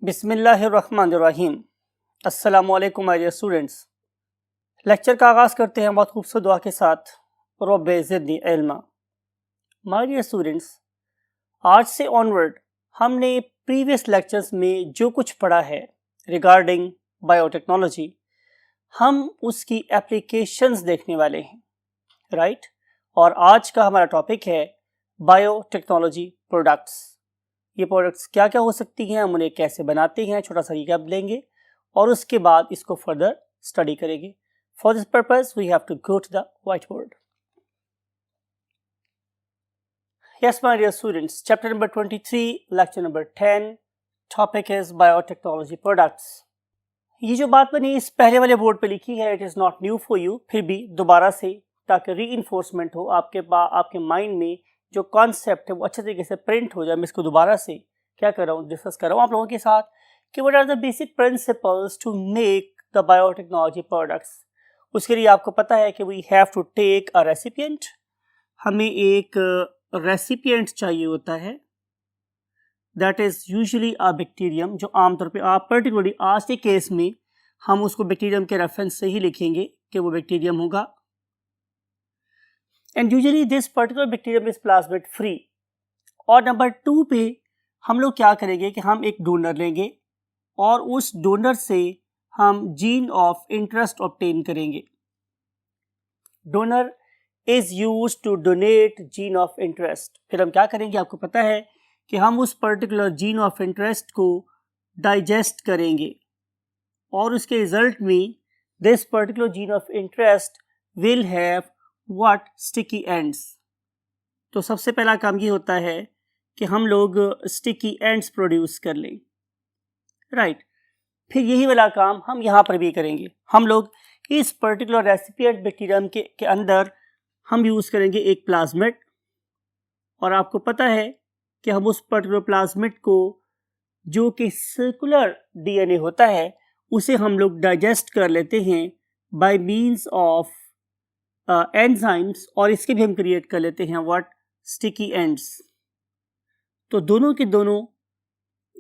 बिस्मिल्लाहिर्रहमानिर्रहीम। अस्सलामुअलैकुम my dear students. Lecture का आगाज़ करते हैं बहुत खूबसूरत दुआ के साथ। रब्बे ज़िदनी इल्मा। माय डियर स्टूडेंट्स, आज से ऑनवर्ड हमने प्रीवियस लेक्चर्स में जो कुछ पढ़ा है रिगार्डिंग बायोटेक्नोलॉजी, हम उसकी एप्लीकेशंस देखने वाले हैं, राइट। और आज का हमारा टॉपिक है बायोटेक्नोलॉजी प्रोडक्ट्स। ये प्रोडक्ट्स क्या क्या हो सकती हैं, हम उन्हें कैसे बनाते हैं, छोटा सा रिकैप लेंगे और उसके बाद इसको फर्दर स्टडी करेंगे। For this purpose we have to go to the white board. Yes my dear students, chapter number 23, lecture number 10, topic is biotechnology products. ये जो बात मैंने इस पहले वाले बोर्ड पे लिखी है, it is not new for you, फिर भी दोबारा से ताकि री इन्फोर्समेंट हो, आपके माइंड में जो कॉन्सेप्ट है वो अच्छे तरीके से प्रिंट हो जाए। मैं इसको दोबारा से क्या कर रहा हूँ, डिस्कस कर रहा हूँ आप लोगों के साथ कि what are the basic principles to make the biotechnology products. उसके लिए आपको पता है कि we have to take a recipient. हमें एक रेसिपिएंट चाहिए होता है, that is usually a bacterium, जो आमतौर पे आप पर्टिकुलरली आज के केस में हम उसको बैक्टीरियम के रेफरेंस से ही लिखेंगे कि वो बैक्टीरियम होगा। And usually this particular bacterium is plasmid free. और नंबर 2 पे हम लोग क्या करेंगे कि हम एक डोनर लेंगे और उस डोनर से हम जीन ऑफ इंटरेस्ट ऑब्टेन करेंगे। Donor is used to donate gene of interest. फिर हम क्या करेंगे, आपको पता है कि हम उस पर्टिकुलर जीन ऑफ इंटरेस्ट को डाइजेस्ट करेंगे और उसके रिजल्ट में this particular gene of interest will have what, sticky ends. तो सबसे पहला काम ये होता है कि हम लोग स्टिकी एंड्स प्रोड्यूस कर लें, राइट। फिर यही वाला काम हम यहाँ पर भी करेंगे। हम लोग इस पर्टिकुलर रेसिपिएंट बैक्टीरियम के अंदर हम यूज़ करेंगे एक प्लाज्मिड, और आपको पता है कि हम उस पर्टिकुलर प्लाज्मिड को, जो कि सर्कुलर डीएनए होता है, उसे हम लोग डाइजेस्ट कर लेते हैं बाय मीन्स ऑफ एंजाइम्स, और इसके भी हम क्रिएट कर लेते हैं व्हाट, स्टिकी एंड्स। तो दोनों के दोनों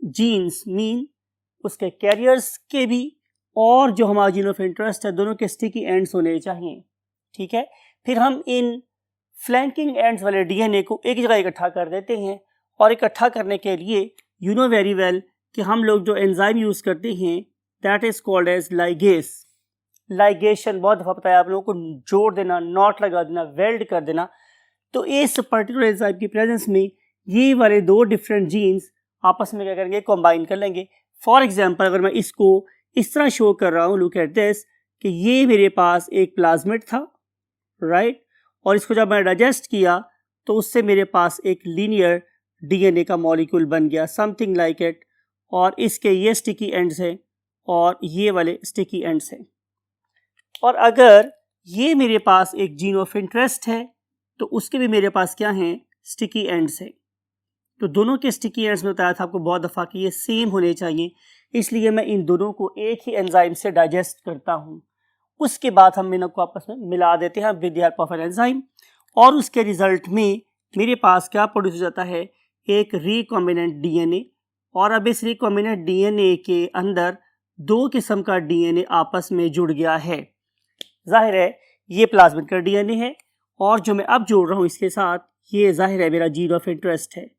जीन्स मीन उसके कैरियर्स के भी और जो हमारा जीन ऑफ इंटरेस्ट है, दोनों के स्टिकी एंड्स होने चाहिए, ठीक है। फिर हम इन फ्लैंकिंग एंड्स वाले डीएनए को एक जगह इकट्ठा कर देते हैं, और इकट्ठा करने के लिए यू नो वेरी वेल कि हम लोग जो एंजाइम यूज़ करते हैं that is called as ligase. Ligation बहुत दफ़ा बताया आप लोगों को, जोड़ देना, नॉट लगा देना, वेल्ड कर देना। तो इस पर्टिकुलर एंजाइम की प्रेजेंस में ये वाले दो डिफरेंट जीन्स आपस में क्या करेंगे, कंबाइन कर लेंगे। फॉर एग्जांपल अगर मैं इसको इस तरह शो कर रहा हूँ, लुक एट दिस, कि ये मेरे पास एक प्लाज्मिड था, राइट, और इसको जब मैं डाइजेस्ट किया तो उससे मेरे पास एक लीनियर डीएनए का मॉलिक्यूल बन गया, समथिंग लाइक इट। और इसके ये स्टिकी एंड्स हैं और ये वाले स्टिकी एंड्स हैं। और अगर ये मेरे पास एक जीन ऑफ इंटरेस्ट है तो उसके भी मेरे पास क्या हैं, स्टिकी एंड्स हैं। तो दोनों के स्टिकी एंड्स में बताया था आपको बहुत दफ़ा कि ये सेम होने चाहिए, इसलिए मैं इन दोनों को एक ही एंजाइम से डाइजेस्ट करता हूँ। उसके बाद हम इनको को आपस में मिला देते हैं with the help of an enzyme, और उसके रिजल्ट में मेरे पास क्या प्रोड्यूस हो जाता है, एक रिकॉम्बिनेंट डीएनए। और अब इस रिकॉम्बिनेंट डीएनए के अंदर दो किस्म का डीएनए आपस में जुड़ गया है। जाहिर है ये प्लाज्मिड का डीएनए है, और जो मैं अब जोड़ रहा हूँ इसके साथ, ये जाहिर है मेरा जीन ऑफ इंटरेस्ट है।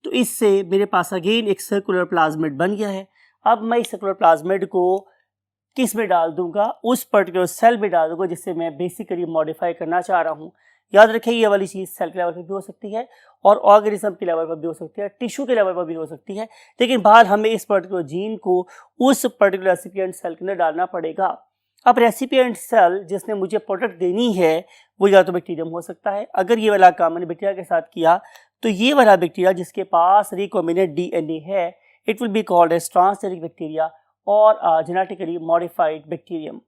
तो इससे मेरे पास अगेन एक सर्कुलर प्लाज्मिड बन गया है। अब मैं इस सर्कुलर प्लाज्मिड को किस में डाल दूंगा, उस पर्टिकुलर सेल में डाल दूंगा जिससे मैं बेसिकली मॉडिफाई करना चाह रहा हूँ। याद रखें ये वाली चीज़ सेल के लेवल पर भी हो सकती है और ऑर्गेनिज्म के लेवल पर भी हो सकती है, टिश्यू के लेवल पर भी हो सकती है, लेकिन बहरहाल हमें इस पर्टिकुलर जीन को उस पर्टिकुलर रेसिपिएंट सेल के अंदर डालना पड़ेगा। अब रेसिपिएंट सेल जिसने मुझे प्रोडक्ट देनी है वो या तो बैक्टीरियम हो सकता है। अगर ये वाला काम मैंने बैक्टीरिया के साथ किया तो ये वाला बैक्टीरिया जिसके पास रिकॉम्बिनेंट डीएनए है, it will be called as transgenic bacteria और genetically modified bacterium.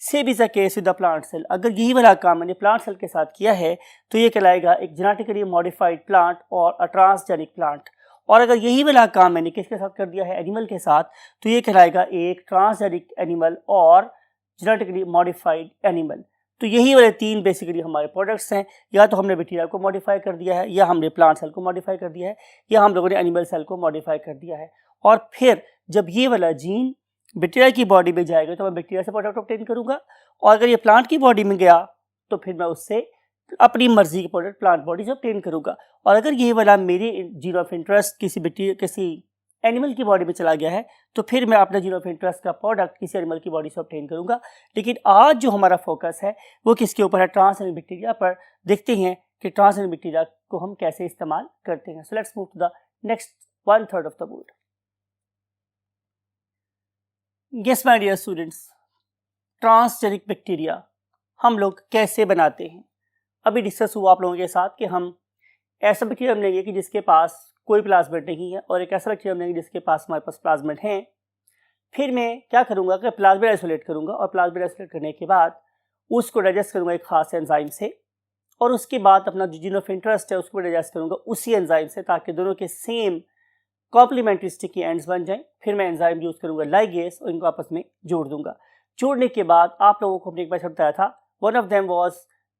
Same is the case with the plant cell. अगर यही वाला काम मैंने प्लांट सेल के साथ किया है तो ये कहलाएगा एक जेनेटिकली मॉडिफाइड प्लांट और अ ट्रांसजेनिक प्लांट। और अगर यही वाला काम मैंने किसके साथ कर दिया है, एनिमल के साथ, तो ये कहलाएगा एक ट्रांसजेनिक एनिमल और जेनेटिकली मॉडिफाइड एनिमल। तो यही वाले तीन बेसिकली हमारे प्रोडक्ट्स हैं, या तो हमने बैक्टीरिया को मॉडिफाई कर दिया है, या हमने प्लांट सेल को मॉडिफाई कर दिया है, या हम लोगों ने एनिमल सेल को मॉडिफाई कर दिया है। और फिर जब ये वाला जीन बैक्टीरिया की बॉडी में जाएगा तो मैं बैक्टीरिया से प्रोडक्ट ऑब्टेन करूँगा, और अगर ये प्लांट की बॉडी में गया तो फिर मैं उससे अपनी मर्जी के प्रोडक्ट प्लांट बॉडी से ऑब्टेन करूँगा। और अगर ये वाला मेरी जीन ऑफ इंटरेस्ट किसी एनिमल की बॉडी में चला गया है तो फिर मैं अपना जीन ऑफ इंटरेस्ट का प्रोडक्ट किसी एनिमल की बॉडी से ऑब्टेन करूँगा। लेकिन आज जो हमारा फोकस है वो किसके ऊपर है? ट्रांसजेनिक बैक्टीरिया पर। देखते हैं कि ट्रांसजेनिक बैक्टीरिया को हम कैसे इस्तेमाल करते हैं। So let's move to the next 1/3 of the board. Yes my dear students, transgenic bacteria हम लोग कैसे बनाते हैं? अभी डिस्कस हुआ आप लोगों के साथ कि हम ऐसा बैक्टीरिया लेंगे कि जिसके पास कोई प्लाज्मिड नहीं है, और एक ऐसा बैक्टीरिया लेंगे जिसके पास हमारे पास प्लाज्मिड हैं। फिर मैं क्या करूँगा कि प्लाज्मिड आइसोलेट करूँगा, और प्लाज्मिड आइसोलेट करने के बाद उसको डाइजेस्ट करूँगा एक खास एंजाइम से, और उसके बाद अपना जो जीन ऑफ इंटरेस्ट है उसको डाइजेस्ट करूँगा उसी एंजाइम से, ताकि दोनों के सेम कॉम्प्लीमेंट्री स्टिकी एंड्स बन जाएं। फिर मैं एंजाइम यूज़ करूँगा लाइगेस और इनको आपस में जोड़ दूंगा। जोड़ने के बाद आप लोगों को अपने एक बार बताया था, वन ऑफ देम वाज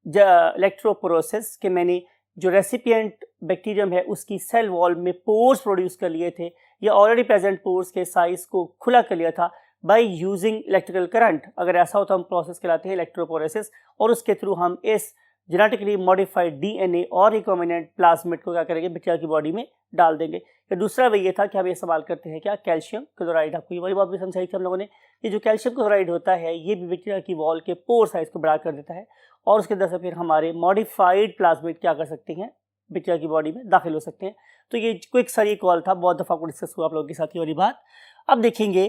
इलेक्ट्रोपोरोसिस, कि मैंने जो रेसिपिएंट बैक्टीरियम है उसकी सेल वॉल में पोर्स प्रोड्यूस कर लिए थे, या ऑलरेडी प्रेजेंट पोर्स के साइज को खुला कर लिया था बाय यूजिंग इलेक्ट्रिकल करंट। अगर ऐसा हो तो हम प्रोसेस कहलाते हैं इलेक्ट्रोपोरेसिस, और उसके थ्रू हम इस जेनेटिकली मॉडिफाइड डीएनए और रिकॉम्बिनेंट प्लाज्मिड को क्या करेंगे? बैक्टीरिया की बॉडी में डाल देंगे। या दूसरा वे ये था कि हम ये इस्तेमाल करते हैं क्या? Calcium chloride. आपको ये वाली बात भी समझाई थी हम लोगों ने। ये जो कैल्शियम क्लोराइड होता है ये भी बैक्टीरिया की वॉल के पोर साइज को बड़ा कर देता है, और उसके अंदर से फिर हमारे मॉडिफाइड प्लाज्मिड क्या कर सकते हैं? बैक्टीरिया की बॉडी में दाखिल हो सकते हैं। तो ये क्विक सरी कॉल था, बहुत दफ़ा को डिस्कस हुआ आप लोगों के साथ ये वाली बात। अब देखेंगे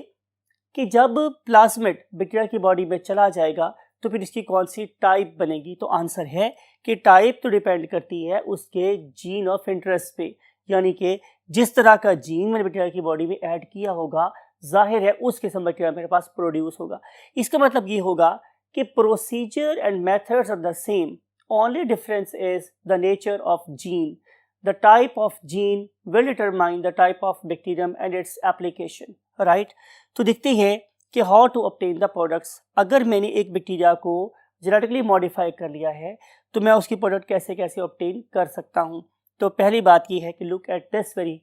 कि जब प्लाज्मिड बैक्टीरिया की बॉडी में चला जाएगा तो फिर इसकी कौन सी टाइप बनेगी? तो आंसर है कि टाइप तो डिपेंड करती है उसके जीन ऑफ इंटरेस्ट पे, यानी कि जिस तरह का जीन मैंने बैक्टीरिया की बॉडी में ऐड किया होगा जाहिर है उस किस्म बैक्टीरिया मेरे पास प्रोड्यूस होगा। इसका मतलब ये होगा कि procedure and methods are the same, only difference is the nature of gene. The type of gene will determine the type of bacterium and its application, right. तो देखते हैं कि how to obtain the products. अगर मैंने एक bacteria को genetically modify कर लिया है तो मैं उसकी प्रोडक्ट कैसे कैसे ऑब्टेन कर सकता हूँ। तो पहली बात ये है कि look at this very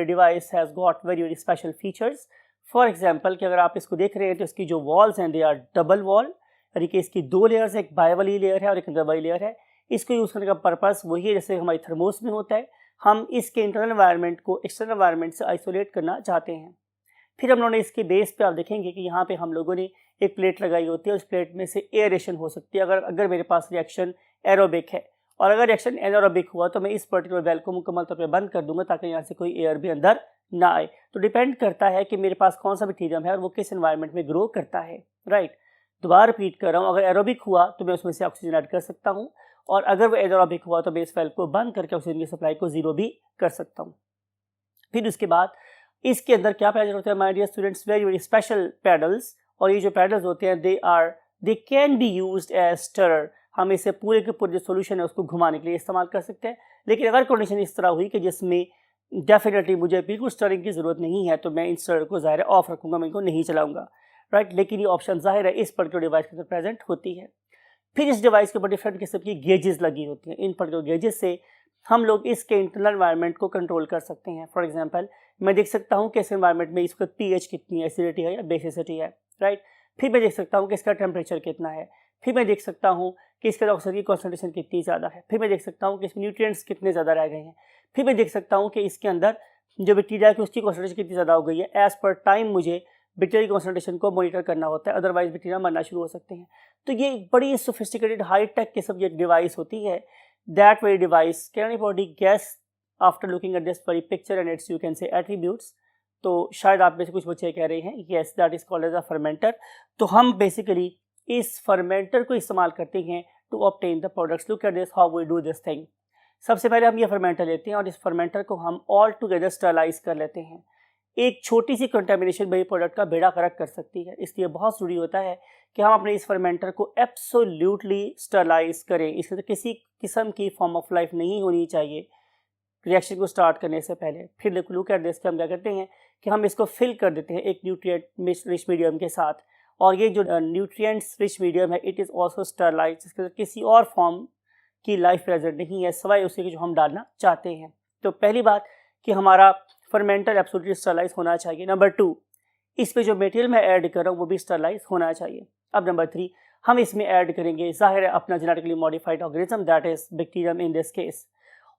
device has got very special features. For example कि अगर आप इसको देख रहे हैं तो इसकी जो वॉल्स हैं दे आर डबल वॉल, यानी कि इसकी दो लेयर्स, एक बाय वाली लेयर है और एक अंदर वाली लेयर है। इसको यूज़ करने का पर्पस वही है जैसे हमारी थर्मोस में होता है, हम इसके इंटरनल एनवायरनमेंट को एक्सटर्नल एनवायरनमेंट से आइसोलेट करना चाहते हैं। फिर हम लोगों ने इसके बेस पे आप देखेंगे कि यहाँ पे हम लोगों ने एक प्लेट लगाई होती है, उस प्लेट में से एयरेशन हो सकती है अगर मेरे पास रिएक्शन एरोबिक है, और अगर रिएक्शन एनारोबिक हुआ तो मैं इस पर्टिकुलर वेल को मुकम्मल तौर पे बंद कर दूंगा ताकि यहाँ से कोई एयर भी अंदर ना आए। तो डिपेंड करता है कि मेरे पास कौन सा बैक्टीरियम है और वो किस एनवायरनमेंट में ग्रो करता है, राइट। दोबारा रिपीट कर रहा हूँ, अगर एरोबिक हुआ तो मैं उसमें से ऑक्सीजन ऐड कर सकता हूँ, और अगर वो एनारोबिक हुआ तो मैं इस वेल को बंद करके ऑक्सीजन की सप्लाई को जीरो भी कर सकता हूँ। फिर उसके बाद इसके अंदर क्या पैडल होते हैं my dear students? Very special paddles, और ये जो पैडल्स होते हैं they can be used as stirrer. हम इसे पूरे के पूरे जो सोल्यूशन है उसको घुमाने के लिए इस्तेमाल कर सकते हैं। लेकिन अगर कंडीशन इस तरह हुई कि जिसमें डेफिनेटली मुझे बिल्कुल स्टरिंग की ज़रूरत नहीं है तो मैं इन स्टरर को ज़ाहिर है ऑफ रखूँगा, मैं इनको नहीं चलाऊँगा, राइट। लेकिन ये ऑप्शन ज़ाहिर है इस पर्टिकुलर डिवाइस के अंदर प्रेजेंट होती है। फिर इस डिवाइस के ऊपर डिफरेंट किस्म की गेजेस लगी होती हैं। इन पर्टिकुलर गेजेस से हम लोग इसके इंटरनल एनवायरनमेंट को कंट्रोल कर सकते हैं। फॉर एग्जांपल मैं देख सकता हूँ कि इस एनवायरनमेंट में इसका पीएच कितनी है, एसिडिटी है या बेसिसिटी है, राइट। फिर मैं देख सकता हूँ कि इसका टेम्परेचर कितना है। फिर मैं देख सकता हूँ कि इसके ऑक्सीजन की कॉन्सेंट्रेशन कितनी ज़्यादा है। फिर मैं देख सकता हूँ कि इसमें न्यूट्रिएंट्स कितने ज़्यादा रह गए हैं। फिर मैं देख सकता हूँ कि इसके अंदर जो बैक्टीरिया की उसकी कॉन्सेंट्रेशन कितनी ज़्यादा हो गई है। एज़ पर टाइम मुझे बैक्टीरिया की कॉन्सेंट्रेशन को मॉनिटर करना होता है, अदरवाइज बैक्टीरिया मरना शुरू हो सकते हैं। तो ये बड़ी सोफिस्टिकेटेड हाई टेक किस्म की एक डिवाइस होती है। That very device can anybody guess after looking at this very picture and its you can say attributes. तो शायद आप में से कुछ बच्चे कह रहे हैं yes that is called as a fermenter. तो हम बेसिकली इस फर्मेंटर को इस्तेमाल करते हैं to obtain the products. Look at this how we do this thing. सबसे पहले हम ये फर्मेंटर लेते हैं और इस फर्मेंटर को हम ऑल टुगेदर स्टरलाइज कर लेते हैं। एक छोटी सी कंटेमिनेशन बड़ी प्रोडक्ट का बेड़ा गर्क कर सकती है, इसलिए बहुत ज़रूरी होता है कि हम अपने इस फर्मेंटर को एब्सोल्यूटली स्टरलाइज करें। इसमें तो किसी किस्म की फॉर्म ऑफ लाइफ नहीं होनी चाहिए रिएक्शन को स्टार्ट करने से पहले। फिर लुक एट दिस, हम क्या करते हैं कि हम इसको फिल कर देते हैं एक न्यूट्रिएंट रिच मीडियम के साथ, और ये जो न्यूट्रिएंट्स रिच मीडियम है इट इज़ ऑल्सो स्टरलाइज। इसके अंदर किसी और फॉर्म की लाइफ प्रेजेंट नहीं है सिवाय उसके जो हम डालना चाहते हैं। तो पहली बात कि हमारा फर्मेंटर एब्सोल्युटली स्टरलाइज होना चाहिए। नंबर 2, इस पे जो मटेरियल मैं ऐड कर रहा हूँ वो भी स्टरलाइज होना चाहिए। अब नंबर 3, हम इसमें ऐड करेंगे ज़ाहिर है अपना genetically modified organism, that is bacterium in this case,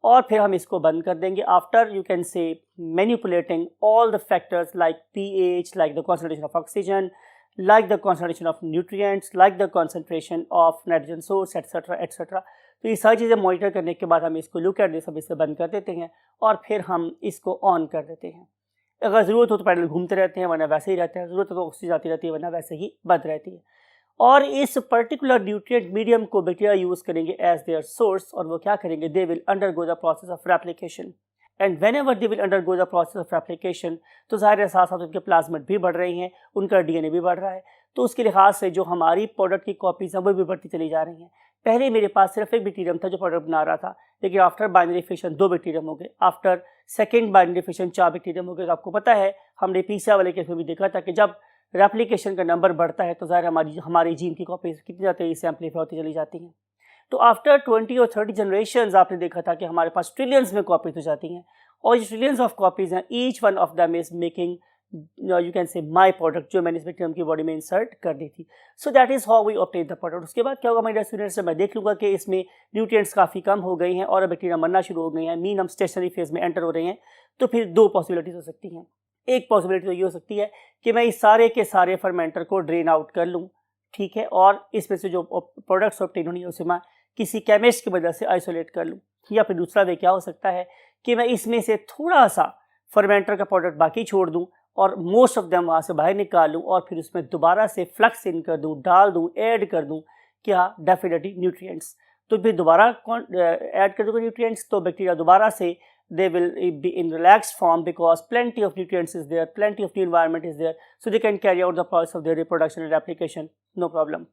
और फिर हम इसको बंद कर देंगे आफ्टर यू कैन से manipulating all the factors like pH, like the concentration of oxygen, like the concentration of nutrients, like the concentration of nitrogen source, etc. etc. तो ये सारी चीज़ें मॉनिटर करने के बाद हम इसको लुक एट दिस, अब इसे बंद कर देते हैं और फिर हम इसको ऑन कर देते हैं। अगर ज़रूरत हो तो पैडल घूमते रहते हैं, वरना वैसे ही रहते हैं, ज़रूरत हो तो ऑक्सीजन आती रहती है, वरना वैसे ही बंद रहती है। और इस पर्टिकुलर न्यूट्रिएंट मीडियम को बैक्टीरिया यूज़ करेंगे एज देयर सोर्स, और वो क्या करेंगे, they will undergo the process of replication, and when ever they will undergo the process of replication, तो ज़ाहिर है साथ साथ उनके प्लाज्मिड भी बढ़ रही हैं, उनका DNA भी बढ़ रहा है, तो उसके लिहाज से जो हमारी प्रोडक्ट की कॉपीज़ हैं वो भी बढ़ती चली जा रही हैं। पहले मेरे पास सिर्फ एक बैक्टीरियम था जो प्रोडक्ट बना रहा था, लेकिन आफ्टर बाइनरी फिशन 2 बैक्टीरियम हो गए, after second binary fission 4 bacterium हो गए। तो आपको पता है हमने पीसा वाले केस में भी देखा था कि जब रेप्लिकेशन का नंबर बढ़ता है तो ज़ाहिर हमारी जीन की कॉपीज़ कितनी ज़्यादा तेज़ी से एम्पलीफाई होती चली जाती हैं। तो आफ्टर 20 और 30 जनरेशन आपने देखा था कि हमारे पास ट्रिलियंस में कॉपीज हो जाती हैं, और ये ट्रिलियंस ऑफ कॉपीज़ हैं, each one of them is making you can से माई प्रोडक्ट, जो मैंने इस बैक्टीरियम की बॉडी में इंसर्ट कर दी थी। So that is how we obtain the product. उसके बाद क्या होगा मेरे स्टूडेंट्स से, मैं देख लूँगा कि इसमें न्यूट्रिएंट्स काफ़ी कम हो गई हैं और बैक्टीरिया मरना शुरू हो गई हैं, मीन हम स्टेशनरी फेज में एंटर हो रहे हैं, तो फिर 2 पॉसिबिलिटीज़ हो सकती हैं। एक पॉसिबिलिटी तो ये हो सकती है कि मैं इस सारे के सारे फर्मेंटर को ड्रेन आउट कर लूँ, ठीक है, और इसमें से जो प्रोडक्ट्स ऑब्टेन होनी है उसे मैं किसी केमिस्ट की मदद से आइसोलेट कर लूँ। या फिर दूसरा वे क्या हो सकता है कि मैं इसमें से थोड़ा सा फर्मेंटर का प्रोडक्ट बाकी छोड़ दूँ और मोस्ट ऑफ देम वहाँ से बाहर निकाल लूँ और फिर उसमें दोबारा से फ्लक्स इन कर दूँ, डाल दूँ, ऐड कर दूँ क्या, डेफिनेटली न्यूट्रिएंट्स। तो फिर दोबारा ऐड कर दूँगा न्यूट्रिएंट्स, तो बैक्टीरिया दोबारा से they will be in relaxed form because plenty of nutrients is there, plenty of new environment is there, so they can carry out the process of their reproduction and replication, no problem.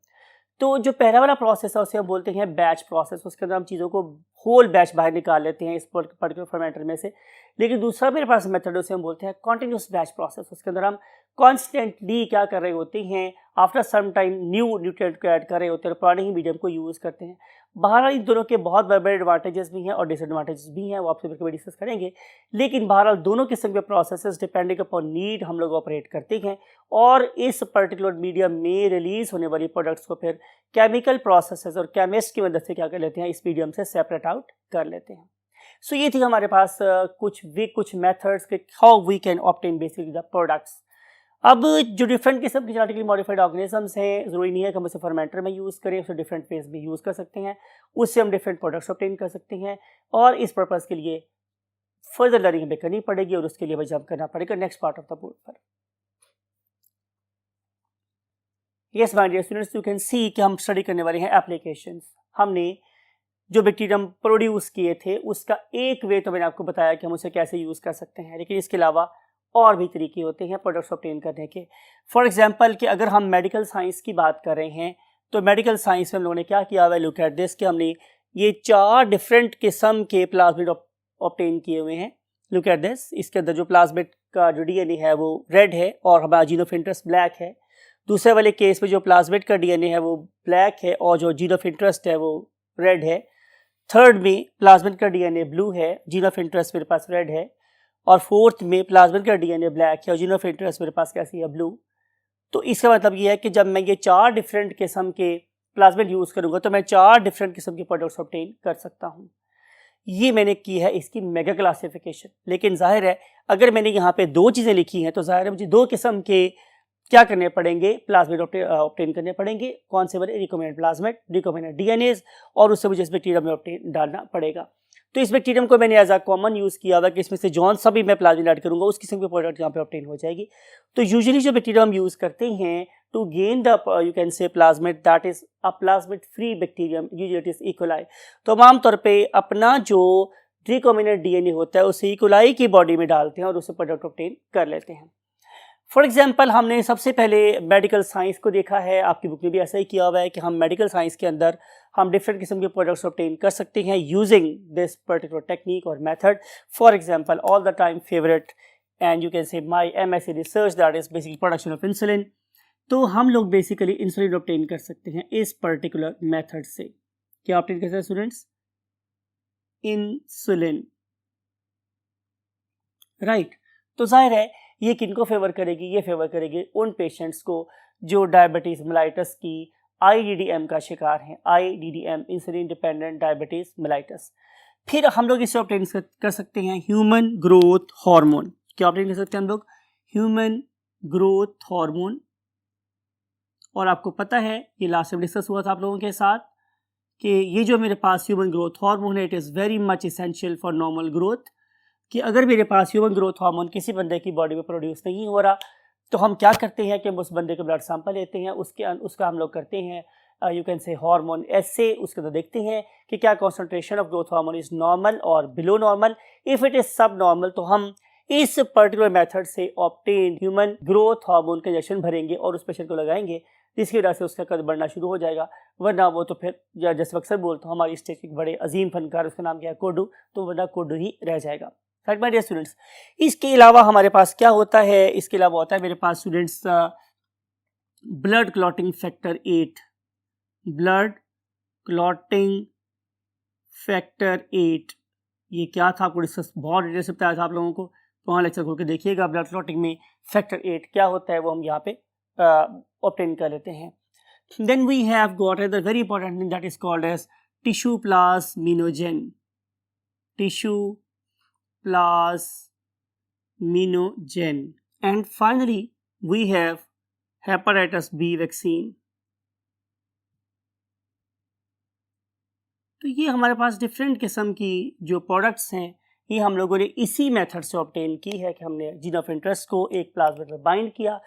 तो जो पहला वाला process है उसे हम बोलते हैं batch process, उसके अंदर हम चीज़ों को होल बैच बाहर निकाल लेते हैं इस पर्टिकुलर फर्मेंटर में से। लेकिन दूसरा मेरे पास मेथड उसे हम बोलते हैं कॉन्टिन्यूस बैच प्रोसेस, उसके अंदर हम कॉन्स्टेंटली क्या कर रहे होते हैं, after some time new nutrient को ऐड कर रहे होते हैं और पुराने ही मीडियम को यूज़ करते हैं। बहरहाल इन दोनों के बहुत बड़े बड़े एडवांटेजेस भी हैं और डिसएडवांटेजेस भी हैं, वो आपसे कभी डिस्कस करेंगे। लेकिन बहरहाल दोनों किस्म के प्रोसेसेस डिपेंडिंग अपॉन नीड हम लोग ऑपरेट करते हैं और इस पर्टिकुलर मीडियम में रिलीज होने वाली प्रोडक्ट्स को फिर केमिकल प्रोसेसेस और केमिस्ट की मदद से क्या कर लेते हैं, इस मीडियम से सेपरेट आउट कर लेते हैं। सो ये थी हमारे पास कुछ मेथड्स के how we can obtain basically the products. अब जो डिफरेंट किस्म के जेनेटिकली मॉडिफाइड ऑर्गेनिजम्स हैं, ज़रूरी नहीं है कि हम उसे फर्मेंटर में यूज़ करें, उसे डिफरेंट फेज में यूज़ कर सकते हैं, उससे हम डिफरेंट प्रोडक्ट्स ऑब्टेन कर सकते हैं और इस पर्पज़ के लिए फर्दर लर्निंग हमें करनी पड़ेगी और उसके लिए वही जंप करना पड़ेगा next part of the board पर। Yes my dear students, you can see कि हम स्टडी करने वाले हैं एप्लीकेशंस। हमने जो बैक्टीरियम प्रोड्यूस किए थे उसका एक वे तो मैंने आपको बताया कि हम उसे कैसे यूज़ कर सकते हैं, लेकिन इसके अलावा और भी तरीके होते हैं प्रोडक्ट्स ऑब्टेन करने के। फॉर एग्जांपल कि अगर हम मेडिकल साइंस की बात कर रहे हैं तो मेडिकल साइंस में हम लोगों ने क्या किया हुआ है, लुक एट दिस, कि हमने ये 4 डिफरेंट किस्म के प्लाज्मिड ऑब्टेन किए हुए हैं। लुक एट दिस, इसके अंदर जो प्लाज्मिड का जो DNA है वो रेड है और हमारा जीन ऑफ इंटरेस्ट ब्लैक है। दूसरे वाले केस में जो प्लाज्मिड का DNA है वो ब्लैक है और जो जीन ऑफ इंटरेस्ट है वो रेड है। थर्ड में प्लाज्मिड का DNA ब्लू है, जीन ऑफ इंटरेस्ट मेरे पास रेड है, और फोर्थ में प्लाज्मिड का DNA ब्लैक है और जीन ऑफ इंटरेस्ट मेरे पास कैसी है, ब्लू। तो इसका मतलब ये है कि जब मैं ये 4 डिफरेंट किस्म के प्लाज्मिड यूज़ करूँगा तो मैं 4 डिफरेंट किस्म के प्रोडक्ट्स ऑब्टेन कर सकता हूँ। ये मैंने की है इसकी मेगा क्लासिफिकेशन। लेकिन जाहिर है अगर मैंने यहाँ पे 2 चीज़ें लिखी हैं तो जाहिर है मुझे 2 किस्म के क्या करने पड़ेंगे, प्लाज्मिड ऑब्टेन करने पड़ेंगे। कौन से वाले, रिकॉम्बिनेंट प्लाज्मिड, रिकॉम्बिनेंट DNAs, और उससे मुझे इस बैक्टीरियम में ऑब्टेन डालना पड़ेगा। तो इस बैक्टीरियम को मैंने एज अ कॉमन यूज़ किया हुआ कि इसमें से जौन सा भी मैं प्लाज्मिड ऐड करूँगा उस किस्म की प्रोडक्ट यहाँ पे ऑब्टेन हो जाएगी। तो यूजुअली जो बैक्टीरियम हम यूज़ करते हैं to gain the you can say plasmid, that is a plasmid free bacterium, usually it is E coli. तो हम आमतौर पे अपना जो रिकॉम्बिनेंट DNA होता है उसे इकोलाई की बॉडी में डालते हैं और उससे प्रोडक्ट ऑब्टेन कर लेते हैं। फॉर एग्जाम्पल हमने सबसे पहले मेडिकल साइंस को देखा है, आपकी बुक में भी ऐसा ही किया हुआ है कि हम मेडिकल साइंस के अंदर हम डिफरेंट किस्म के प्रोडक्ट्स ऑब्टेन कर सकते हैं यूजिंग दिस पर्टिकुलर टेक्निक और method. For example all the time favourite and you can से माई MSc research, that is basically production of insulin. तो हम लोग बेसिकली इंसुलिन ऑब्टेन कर सकते हैं इस पर्टिकुलर मेथड से। क्या ऑब्टेन करते हैं स्टूडेंट्स? Insulin, right. तो जाहिर है ये किनको फेवर करेगी, ये फेवर करेगी उन पेशेंट्स को जो डायबिटीज़ मेलाइटस की IDDM का शिकार हैं, IDDM insulin dependent diabetes mellitus. फिर हम लोग इसे ऑब्टेन कर सकते हैं ह्यूमन ग्रोथ हार्मोन। क्या ऑब्टेन कर सकते हैं हम लोग? Human growth hormone. और आपको पता है ये लास्ट में डिस्कस हुआ था आप लोगों के साथ कि ये जो मेरे पास ह्यूमन ग्रोथ हार्मोन है it is very much essential for normal growth, कि अगर मेरे पास ह्यूमन ग्रोथ हार्मोन किसी बंदे की बॉडी में प्रोड्यूस नहीं हो रहा तो हम क्या करते हैं कि हम उस बंदे का ब्लड सैंपल लेते हैं, उसका हम लोग करते हैं you can say hormone assay, उसके अंदर देखते हैं कि क्या concentration of growth hormone is normal और below normal. If it is subnormal तो हम इस पर्टिकुलर मेथड से ऑब्टेन ह्यूमन ग्रोथ हार्मोन का इंजेक्शन भरेंगे और उस पेशेंट को लगाएंगे, जिसकी वजह से उसका कद बढ़ना शुरू हो जाएगा। वरना वो तो फिर या जैसे अक्सर बोलता हूँ हमारी स्टेज के बड़े अजीम फनकार, उसका नाम क्या है, कोडू, तो वरना कोडू ही रह जाएगा। राइट माय डियर स्टूडेंट्स, इसके अलावा हमारे पास क्या होता है, इसके अलावा होता है मेरे पास students blood clotting factor 8, blood clotting factor 8। ये क्या था आपको डिस्कस बहुत डिटेल से बताया था आप लोगों को, तो वहाँ लेक्चर खोल के देखिएगा ब्लड क्लॉटिंग में फैक्टर 8 क्या होता है, वो हम यहाँ पे ऑब्टेन कर लेते हैं। Then we have got other very important thing that is called as tissue plasminogen, tissue plasminogen, and finally we have hepatitis B vaccine। तो ये हमारे पास डिफरेंट किस्म की जो प्रोडक्ट्स हैं ये हम लोगों ने इसी मेथड से ऑब्टेन की है कि हमने जीन ऑफ इंटरेस्ट को एक प्लाज्मिड में बाइंड किया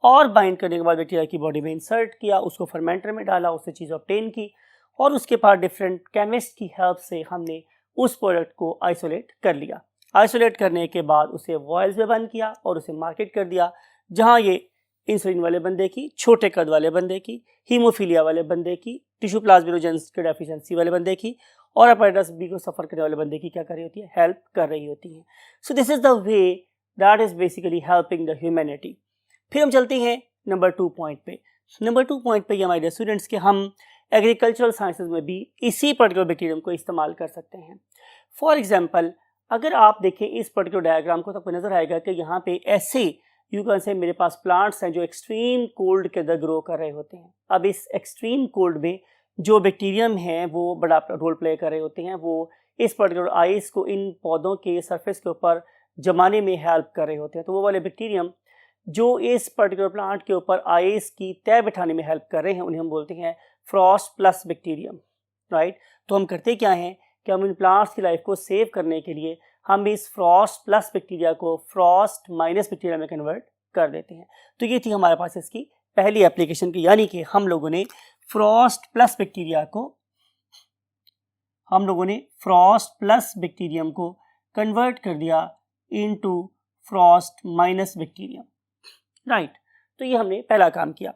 और बाइंड करने के बाद बैक्टीरिया की बॉडी में इंसर्ट किया, उसको फर्मेंटर में डाला, उससे चीज़ ऑब्टेन की और उसके बाद डिफरेंट केमिस्ट की हेल्प से हमने उस प्रोडक्ट को आइसोलेट कर लिया। आइसोलेट करने के बाद उसे वॉयल्स में बंद किया और उसे मार्केट कर दिया, जहां ये इंसुलिन वाले बंदे की, छोटे कद वाले बंदे की, हीमोफीलिया वाले बंदे की, टिश्यू प्लाज्मिनोजेन की डेफिशिएंसी वाले बंदे की और हेपेटाइटिस बी को सफ़र करने वाले बंदे की क्या कर रही होती है, हेल्प कर रही होती है। So this is the way that is basically helping the humanity. फिर हम चलते हैं नंबर 2 पॉइंट पे। नंबर 2 पॉइंट पे ये हमारे स्टूडेंट्स के हम एग्रीकल्चरल साइंसेज में भी इसी पर्टिकुलर बैक्टीरियम को इस्तेमाल कर सकते हैं। फॉर एग्जांपल अगर आप देखें इस पर्टिकुलर डायग्राम को तो आपको नजर आएगा कि यहाँ पे ऐसे यू कैन से मेरे पास प्लांट्स हैं जो एक्सट्रीम कोल्ड के अंदर ग्रो कर रहे होते हैं। अब इस एक्सट्रीम कोल्ड में जो बैक्टीरियम हैं वो बड़ा रोल प्ले कर रहे होते हैं, वो इस पर्टिकुलर आइस को इन पौधों के सरफेस के ऊपर जमाने में हेल्प कर रहे होते हैं। तो वो वाले बैक्टीरियम जो इस पर्टिकुलर प्लांट के ऊपर आइस की तय बिठाने में हेल्प कर रहे हैं उन्हें हम बोलते हैं फ्रॉस्ट प्लस बैक्टीरियम। राइट, तो हम करते क्या हैं कि हम इन प्लांट्स की लाइफ को सेव करने के लिए हम इस फ्रॉस्ट प्लस बैक्टीरिया को फ्रॉस्ट माइनस बैक्टीरिया में कन्वर्ट कर देते हैं। तो ये थी हमारे पास इसकी पहली एप्लीकेशन की, यानी कि हम लोगों ने फ्रॉस्ट प्लस बैक्टीरियम को कन्वर्ट कर दिया into Frost minus bacterium. Right, तो ये हमने पहला काम किया।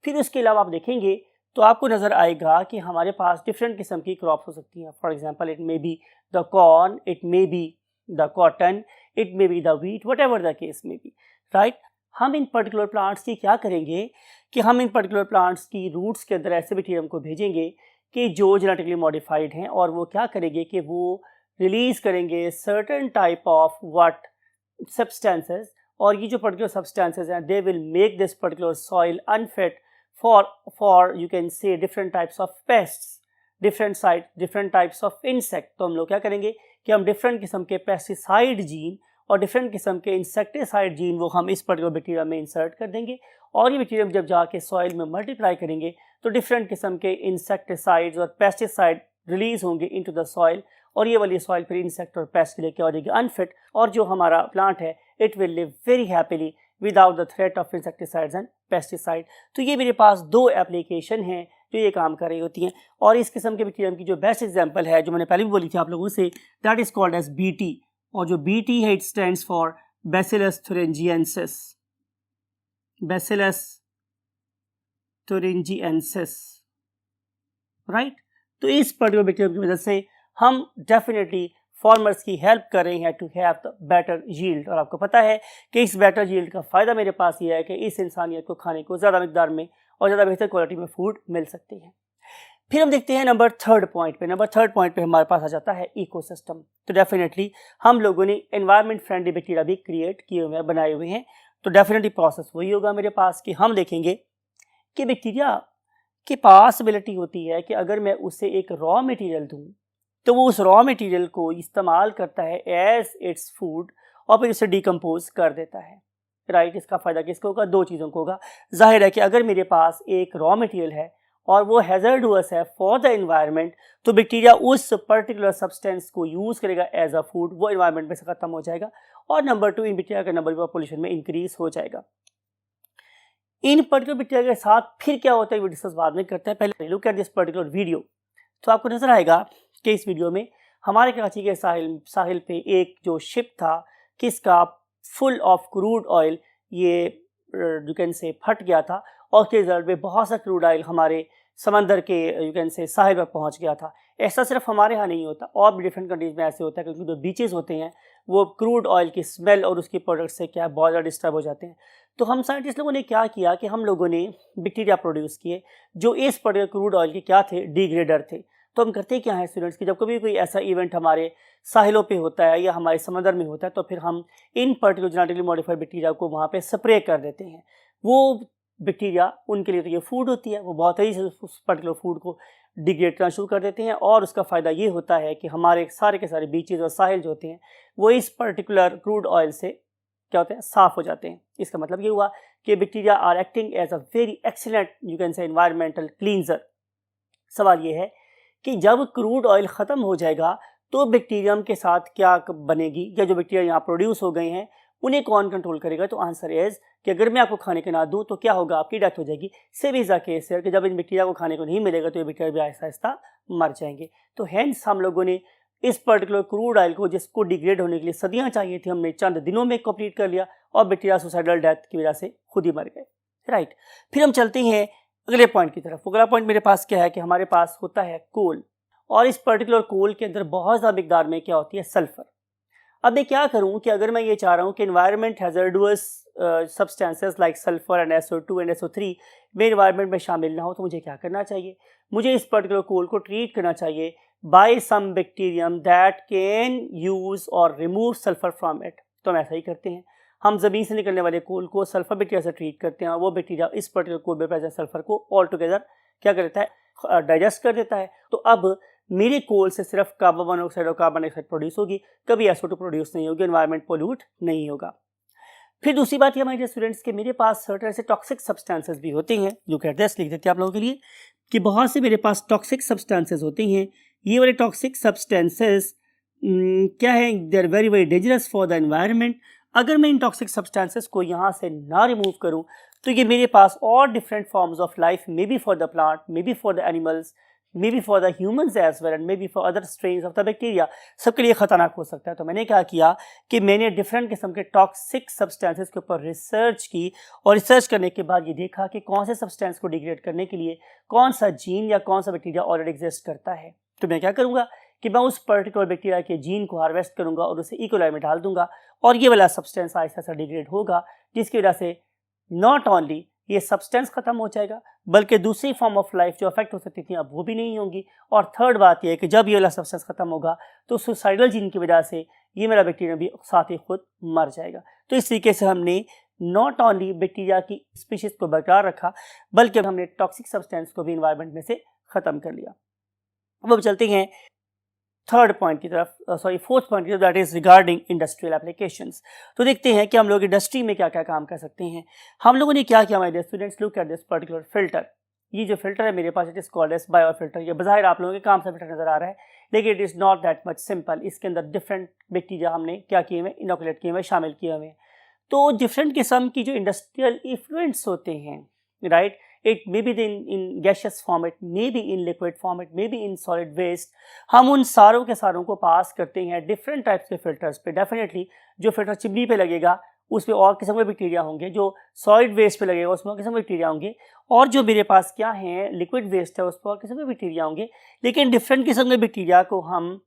फिर उसके अलावा आप देखेंगे तो आपको नज़र आएगा कि हमारे पास डिफरेंट किस्म की क्रॉप्स हो सकती हैं। For example it may be the corn, it may be the cotton, it may be the wheat, what ever the case may be. Right, हम इन पर्टिकुलर प्लांट्स की क्या करेंगे कि हम इन पर्टिकुलर प्लांट्स की रूट्स के अंदर ऐसे बैक्टीरियम को भेजेंगे कि जो जेनेटिकली मॉडिफाइड हैं और वो क्या करेंगे कि वो रिलीज करेंगे certain type of what substances, और ये जो पर्टिकुलर सब्सटेंसेस हैं they will make this particular soil unfit for you can say different types of pests, different types of insect। तो हम लोग क्या करेंगे कि हम डिफरेंट किस्म के पेस्टिसाइड जीन और डिफरेंट किस्म के इंसेक्टिसाइड जीन वो हम इस पर्टिकुलर बैक्टीरिया में इंसर्ट कर देंगे और ये बैक्टीरिया जब जाके सॉइल में मल्टीप्लाई करेंगे तो डिफरेंट किस्म के इंसेक्टिसाइड्स और पेस्टिसाइड रिलीज होंगे इनटू द सॉइल और ये वाली सॉइल फिर इंसेक्ट और पेस्ट के लिए क्या हो जाएगी, अनफिट, और जो हमारा प्लांट है it will live very happily without the threat of insecticides and pesticide. तो ये मेरे पास 2 एप्लीकेशन हैं जो ये काम कर रही होती हैं। और इस किस्म के बैक्टीरियम की जो बेस्ट एग्जांपल है जो मैंने पहले भी बोली थी आप लोगों से, that is called as BT, और जो BT है it stands for bacillus thuringiensis, bacillus thuringiensis। Right, तो इस पर्टिकुलर बैक्टीरियम की वजह से हम डेफिनेटली फार्मर्स की हेल्प कर रहे हैं to have the better yield. और आपको पता है कि इस बेटर यील्ड का फ़ायदा मेरे पास ये है कि इस इंसानियत को खाने को ज़्यादा मिकदार में और ज़्यादा बेहतर क्वालिटी में फूड मिल सकती है। फिर हम देखते हैं नंबर थर्ड पॉइंट पे हमारे पास आ जाता है इकोसिस्टम। तो डेफिनेटली हम लोगों ने एनवायरनमेंट फ्रेंडली बैक्टीरिया भी क्रिएट किए हुए हैं, बनाए हुए हैं। तो डेफिनेटली प्रोसेस वही होगा मेरे पास कि हम देखेंगे कि बैक्टीरिया की पॉसिबिलिटी होती है कि अगर मैं उसे एक रॉ मटेरियल दूं तो वो उस रॉ मटेरियल को इस्तेमाल करता है एज इट्स फूड और फिर उसे डिकम्पोज कर देता है, राइट। इसका फ़ायदा किसको होगा? दो चीज़ों को होगा। जाहिर है कि अगर मेरे पास एक रॉ मटेरियल है और वो हैज़र्डस है फॉर द एनवायरनमेंट, तो बैक्टीरिया उस पर्टिकुलर सब्सटेंस को यूज़ करेगा एज अ फूड, वो एनवायरनमेंट में से ख़त्म हो जाएगा। और नंबर टू, इन बैक्टीरिया का नंबर पॉपुलेशन में इंक्रीज हो जाएगा। इन पर्टिकुलर बैक्टीरिया के साथ फिर क्या होता है वो डिस्कस बाद में करते हैं। पहले look at this particular video. तो आपको नजर आएगा कि इस वीडियो में हमारे कराची के साहिल पे एक जो शिप था किसका फुल ऑफ क्रूड ऑयल, ये यू कैन से फट गया था और उसके रिजल्ट में बहुत सा क्रूड ऑयल हमारे समंदर के यू कैन से साहिल पर पहुंच गया था। ऐसा सिर्फ हमारे यहाँ नहीं होता, और भी डिफरेंट कंट्रीज में ऐसे होता है, क्योंकि जो बीचेस होते हैं वो क्रूड ऑयल की स्मेल और उसकी प्रोडक्ट से क्या बहुत ज़्यादा डिस्टर्ब हो जाते हैं। तो हम साइंटिस्ट लोगों ने क्या किया कि हम लोगों ने बैक्टीरिया प्रोड्यूस किए जो इस पर्टिकुलर क्रूड ऑयल के क्या थे, डिग्रेडर थे। तो हम करते क्या है स्टूडेंट्स कि जब कभी कोई ऐसा इवेंट हमारे साहिलों पे होता है या हमारे समंदर में होता है तो फिर हम इन पर्टिकुलर जेनेटिकली मॉडिफाइड बैक्टीरिया को वहाँ पे स्प्रे कर देते हैं। वो बैक्टीरिया उनके लिए तो ये फूड होती है, वो बहुत ही उस पर्टिकुलर फूड को डिग्रेड करना शुरू कर देते हैं और उसका फ़ायदा ये होता है कि हमारे सारे के सारे बीचेज और साहिल जो होते हैं वो इस पर्टिकुलर क्रूड ऑयल से क्या होते हैं, साफ़ हो जाते हैं। इसका मतलब ये हुआ कि bacteria are acting as a very excellent you can say environmental cleanser. सवाल ये है कि जब क्रूड ऑयल ख़त्म हो जाएगा तो बैक्टीरियम के साथ क्या बनेगी, या जो बैक्टीरिया यहाँ प्रोड्यूस हो गए हैं उन्हें कौन कंट्रोल करेगा? तो आंसर इज कि अगर मैं आपको खाने के ना दूँ तो क्या होगा, आपकी डेथ हो जाएगी। सेम इज द केस है कि जब इन बैक्टीरिया को खाने को नहीं मिलेगा तो ये बैक्टीरिया भी आहिस्ता आहिस्ता मर जाएंगे। तो हैंस हम लोगों ने इस पर्टिकुलर क्रूड ऑयल को, जिसको डिग्रेड होने के लिए सदियाँ चाहिए थी, हमने चंद दिनों में कंप्लीट कर लिया और बैक्टीरिया सुसाइडल डेथ की वजह से खुद ही मर गए, राइट। फिर हम चलते हैं अगले पॉइंट की तरफ। अगला पॉइंट मेरे पास क्या है कि हमारे पास होता है कोल, और इस पर्टिकुलर कोल के अंदर बहुत ज़्यादा मिकदार में क्या होती है, सल्फर। अब मैं क्या करूं कि अगर मैं ये चाह रहा हूं कि environment हैज़र्डस substances like sulphur and SO2 and SO3 में एनवायरनमेंट में शामिल ना हो, तो मुझे क्या करना चाहिए? मुझे इस पर्टिकुलर कोल को ट्रीट करना चाहिए by some bacterium that can use और रिमूव सल्फर फ्रॉम इट। तो हम ऐसा ही करते हैं, हम ज़मीन से निकलने वाले कोल को सल्फर बैक्टीरिया से ट्रीट करते हैं और वो बैक्टीरिया इस पर्टिकुलर कोल में प्रेजेंट सल्फर को ऑल टुगेदर क्या कर देता है, डाइजेस्ट कर देता है। तो अब मेरे कोल से सिर्फ कार्बन मोनोऑक्साइड और कार्बन डाइऑक्साइड प्रोड्यूस होगी, कभी SO2 प्रोड्यूस नहीं होगी, एनवायरनमेंट पोल्यूट नहीं होगा। फिर दूसरी बात ये हमारे स्टूडेंट्स के मेरे पास सर्टेन ऐसे टॉक्सिक सब्सटेंसेस भी होते हैं। लुक एट दिस, लिख देते हैं आप लोगों के लिए कि बहुत से मेरे पास टॉक्सिक सब्सटेंसेस होते हैं। ये वाले टॉक्सिक सब्सटेंसेस क्या है, they are very very dangerous for the environment. अगर मैं इन टॉक्सिक सब्सटेंसेस को यहाँ से ना रिमूव करूँ तो ये मेरे पास और different forms of life, may be for the plant, may be for the animals, maybe for the humans as well and maybe for other strains of the bacteria, सबके लिए खतरनाक हो सकता है। तो मैंने क्या किया कि मैंने डिफरेंट किस्म के टॉक्सिक सब्सटेंसेस के ऊपर रिसर्च की और रिसर्च करने के बाद ये देखा कि कौन से सब्सटेंस को डिग्रेड करने के लिए कौन सा जीन या कौन सा बैक्टीरिया ऑलरेडी एग्जिस्ट करता है। तो मैं क्या करूँगा कि मैं उस पर्टिकुलर बैक्टीरिया के जीन को हार्वेस्ट करूँगा और उसे इकोलाई में डाल दूंगा और ये वाला सब्सटेंस आहिस्ता आहिस्ता डिग्रेड होगा, जिसकी वजह से नॉट ओनली ये सब्सटेंस खत्म हो जाएगा बल्कि दूसरी फॉर्म ऑफ लाइफ जो अफेक्ट हो सकती थी अब वो भी नहीं होंगी। और थर्ड बात यह है कि जब ये वाला सब्सटेंस खत्म होगा तो सुसाइडल जीन की वजह से ये मेरा बैक्टीरिया भी साथ ही खुद मर जाएगा। तो इस तरीके से हमने नॉट ओनली बैक्टीरिया की स्पीशीज को बरकरार रखा बल्कि हमने टॉक्सिक सब्सटेंस को भी इन्वायरमेंट में से ख़त्म कर लिया। अब चलते हैं थर्ड पॉइंट की तरफ, फोर्थ पॉइंट की तरफ, that is regarding industrial applications. तो देखते हैं कि हम लोग इंडस्ट्री में क्या क्या काम कर सकते हैं। हम लोगों ने क्या किया, हमारे students, look at this particular filter. ये जो फिल्टर है मेरे पास, it is called as biofilter. ये बज़ाहिर आप लोगों के काम से फिल्टर नजर आ रहा है लेकिन it is not that much simple. इसके अंदर डिफरेंट बैक्टीरिया हमने क्या किए हुए, इनोकुलेट किए हुए, शामिल किए हुए। तो डिफरेंट किस्म की जो इंडस्ट्रियल इफ्लुएंट्स होते हैं, right, it may be in gaseous form, it may be in liquid form, it may be in solid waste, हम उन सारों के सारों को पास करते हैं डिफरेंट टाइप्स के फिल्टर्स पे। डेफिनेटली जो फिल्टर चिमनी पे लगेगा उसमें और किस्म के बैक्टीरिया होंगे, जो सॉलिड वेस्ट पे लगेगा उसमें और किस्म के बैक्टीरिया होंगे, और जो मेरे पास क्या है लिक्विड वेस्ट है उस पर और किस्म के बैक्टीरिया होंगे। लेकिन डिफरेंट किस्म के बैक्टीरिया को हम